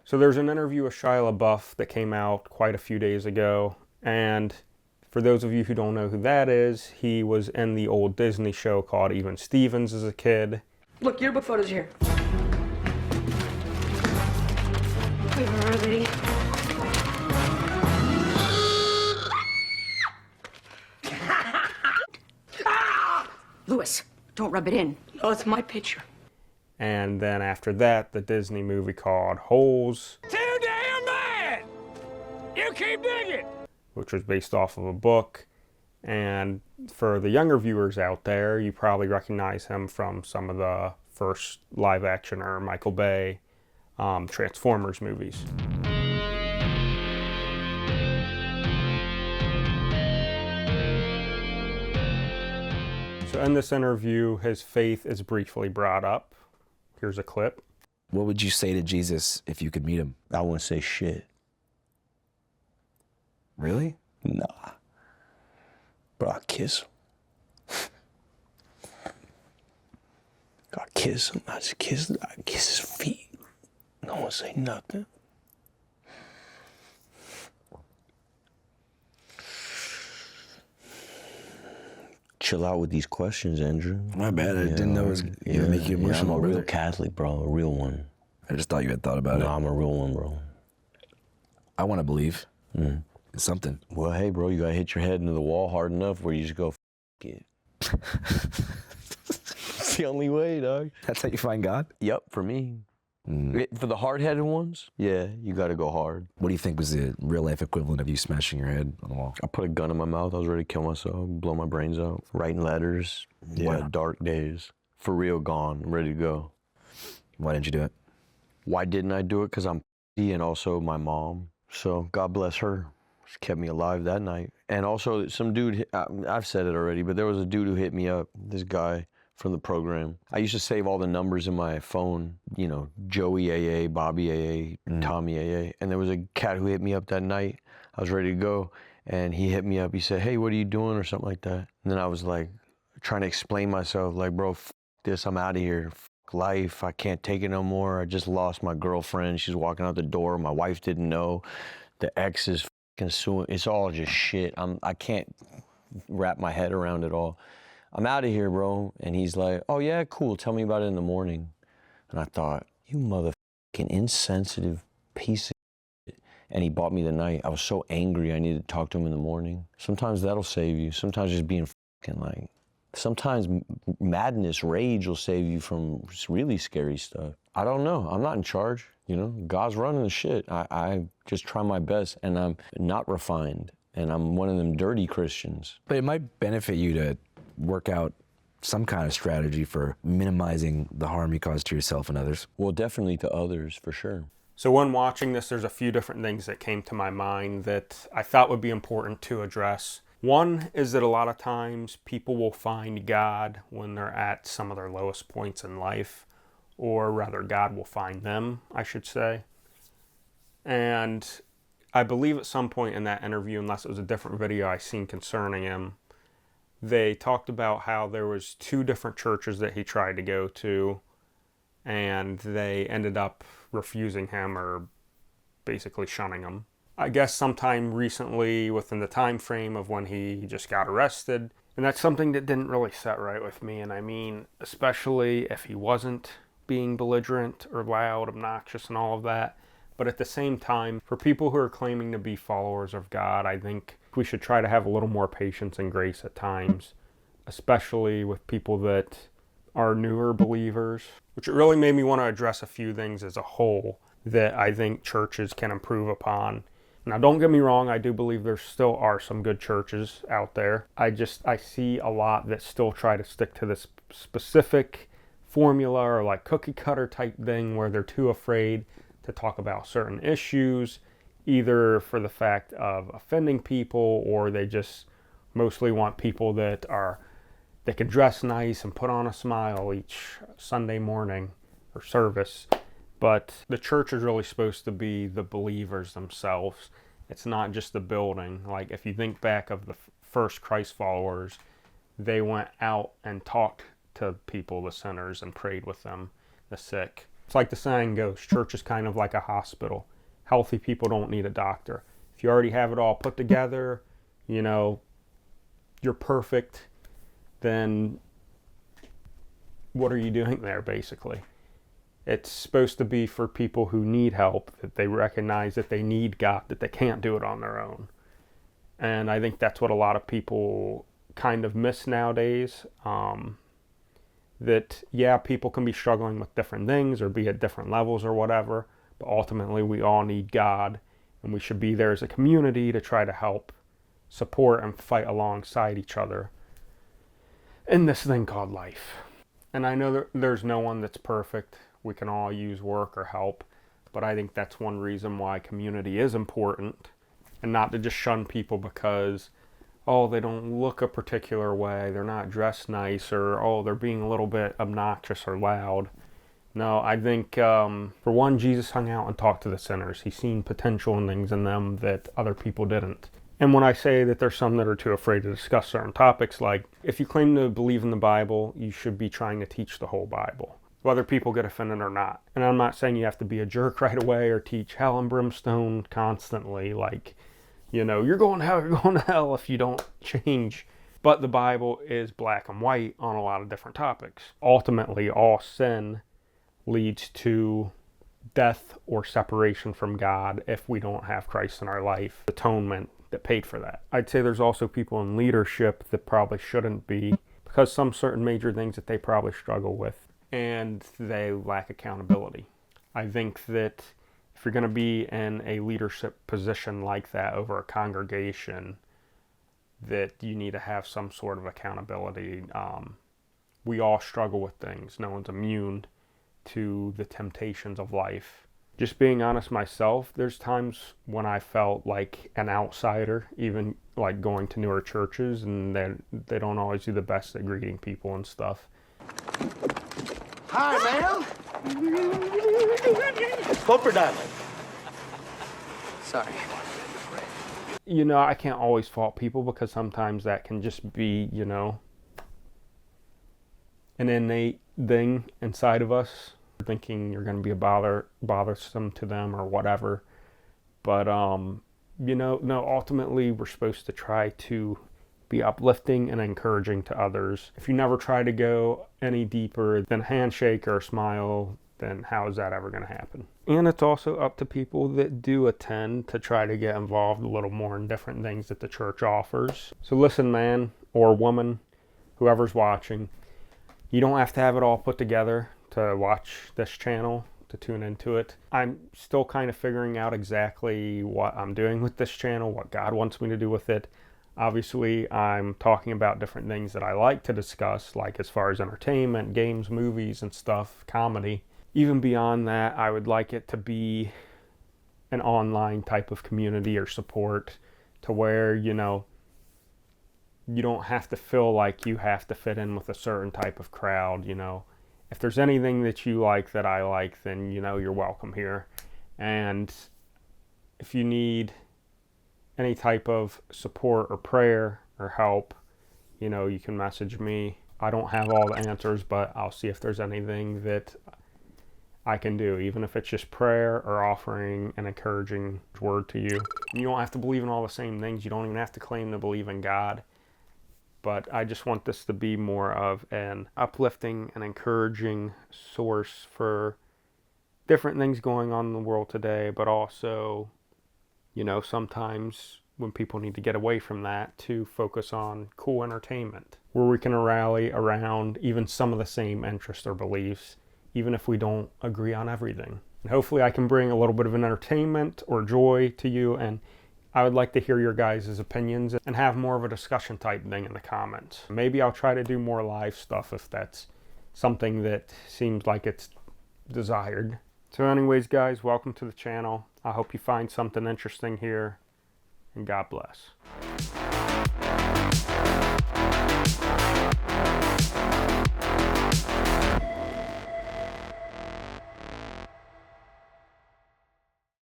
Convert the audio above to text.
So there's an interview with Shia LaBeouf that came out quite a few days ago, and for those of you who don't know who that is, he was in the old Disney show called Even Stevens as a kid. Look, yearbook photos here. Wait, where are they? Louis, don't rub it in. Oh, it's my picture. And then after that, the Disney movie called Holes. Too damn bad! You keep digging! Which was based off of a book. And for the younger viewers out there, you probably recognize him from some of the first live action or Michael Bay Transformers movies. So in this interview, his faith is briefly brought up. Here's a clip. What would you say to Jesus if you could meet him? I wouldn't say shit. Really? Nah. But I'll kiss him. I kiss him. I kiss his feet. No one say nothing. Chill out with these questions, Andrew. My bad. I didn't know it was going to make you emotional. I'm a real brother. Catholic, bro. A real one. I just thought you had thought about No, it. I'm a real one, bro. I want to believe in something. Well, hey, bro, you gotta hit your head into the wall hard enough where you just go, F it. It's the only way, dog. That's how you find God? Yep, for me. For the hard-headed ones, yeah, you gotta go hard. What do you think was the real-life equivalent of you smashing your head on the wall? I put a gun in my mouth. I was ready to kill myself, blow my brains out. Writing letters. Yeah, Wow. dark days. For real gone, ready to go. Why didn't you do it? Why didn't I do it? Because I'm and also my mom. So God bless her. She kept me alive that night. And also some dude, I've said it already, but there was a dude who hit me up, this guy from the program. I used to save all the numbers in my phone, you know, Joey AA, Bobby AA, Tommy AA. And there was a cat who hit me up that night. I was ready to go. And he hit me up. He said, hey, what are you doing? Or something like that. And then I was like, trying to explain myself, like, bro, f this, I'm out of here. F life, I can't take it no more. I just lost my girlfriend. She's walking out the door. My wife didn't know. The ex is f***ing suing. It's all just shit. I can't wrap my head around it all. I'm out of here, bro. And he's like, oh yeah, cool. Tell me about it in the morning. And I thought, you motherfucking insensitive piece of shit. And he bought me the night. I was so angry. I needed to talk to him in the morning. Sometimes that'll save you. Sometimes just being fucking like, sometimes madness, rage will save you from really scary stuff. I don't know. I'm not in charge. You know, God's running the shit. I just try my best, and I'm not refined, and I'm one of them dirty Christians. But it might benefit you to work out some kind of strategy for minimizing the harm you cause to yourself and others. Well, definitely to others, for sure. So when watching this, there's a few different things that came to my mind that I thought would be important to address. One is that a lot of times people will find God when they're at some of their lowest points in life, or rather God will find them, I should say. And I believe at some point in that interview, unless it was a different video I seen concerning him, they talked about how there was 2 different churches that he tried to go to, and they ended up refusing him or basically shunning him. I guess sometime recently within the time frame of when he just got arrested. And that's something that didn't really set right with me. And I mean, especially if he wasn't being belligerent or loud, obnoxious and all of that. But at the same time, for people who are claiming to be followers of God, I think we should try to have a little more patience and grace at times, especially with people that are newer believers, which it really made me want to address a few things as a whole that I think churches can improve upon. Now, don't get me wrong, I do believe there still are some good churches out there. I see a lot that still try to stick to this specific formula or like cookie cutter type thing where they're too afraid to talk about certain issues, either for the fact of offending people, or they just mostly want people that can dress nice and put on a smile each Sunday morning or service. But the church is really supposed to be the believers themselves. It's not just the building. Like if you think back of the first Christ followers, they went out and talked to people, the sinners, and prayed with them, the sick. It's like the saying goes, church is kind of like a hospital. Healthy people don't need a doctor. If you already have it all put together, you know, you're perfect, then what are you doing there, basically? It's supposed to be for people who need help, that they recognize that they need God, that they can't do it on their own. And I think that's what a lot of people kind of miss nowadays. That, yeah, people can be struggling with different things or be at different levels or whatever, but ultimately we all need God, and we should be there as a community to try to help, support, and fight alongside each other in this thing called life. And I know there's no one that's perfect. We can all use work or help, but I think that's one reason why community is important, and not to just shun people because, oh, they don't look a particular way, they're not dressed nice, or, oh, they're being a little bit obnoxious or loud. No, I think, for one, Jesus hung out and talked to the sinners. He seen potential and things in them that other people didn't. And when I say that there's some that are too afraid to discuss certain topics, like, if you claim to believe in the Bible, you should be trying to teach the whole Bible, whether people get offended or not. And I'm not saying you have to be a jerk right away or teach hell and brimstone constantly, like, you know, you're going to hell if you don't change. But the Bible is black and white on a lot of different topics. Ultimately, all sin leads to death or separation from God if we don't have Christ in our life. Atonement that paid for that. I'd say there's also people in leadership that probably shouldn't be, because some certain major things that they probably struggle with, and they lack accountability. I think that if you're going to be in a leadership position like that over a congregation, that you need to have some sort of accountability. We all struggle with things. No one's immune to the temptations of life. Just being honest myself, there's times when I felt like an outsider, even like going to newer churches, and they don't always do the best at greeting people and stuff. Hi, ma'am. Hope or diamond. Sorry. You know, I can't always fault people, because sometimes that can just be, you know, an innate thing inside of us, thinking you're going to be bothersome to them or whatever. But, you know, no, ultimately we're supposed to try to be uplifting and encouraging to others. If you never try to go any deeper than a handshake or a smile, then how is that ever going to happen? And it's also up to people that do attend to try to get involved a little more in different things that the church offers. So listen, man or woman, whoever's watching, you don't have to have it all put together to watch this channel, to tune into it. I'm still kind of figuring out exactly what I'm doing with this channel, what God wants me to do with it. Obviously, I'm talking about different things that I like to discuss, like as far as entertainment, games, movies, and stuff, comedy. Even beyond that, I would like it to be an online type of community or support, to where, you know, you don't have to feel like you have to fit in with a certain type of crowd. You know, if there's anything that you like that I like, then, you know, you're welcome here. And if you need any type of support or prayer or help, you know, you can message me. I don't have all the answers, but I'll see if there's anything that I can do, even if it's just prayer or offering an encouraging word to you. You don't have to believe in all the same things. You don't even have to claim to believe in God. But I just want this to be more of an uplifting and encouraging source for different things going on in the world today, but also, you know, sometimes when people need to get away from that, to focus on cool entertainment, where we can rally around even some of the same interests or beliefs, even if we don't agree on everything. And hopefully I can bring a little bit of an entertainment or joy to you, and I would like to hear your guys' opinions and have more of a discussion type thing in the comments. Maybe I'll try to do more live stuff if that's something that seems like it's desired. So anyways, guys, welcome to the channel. I hope you find something interesting here, and God bless.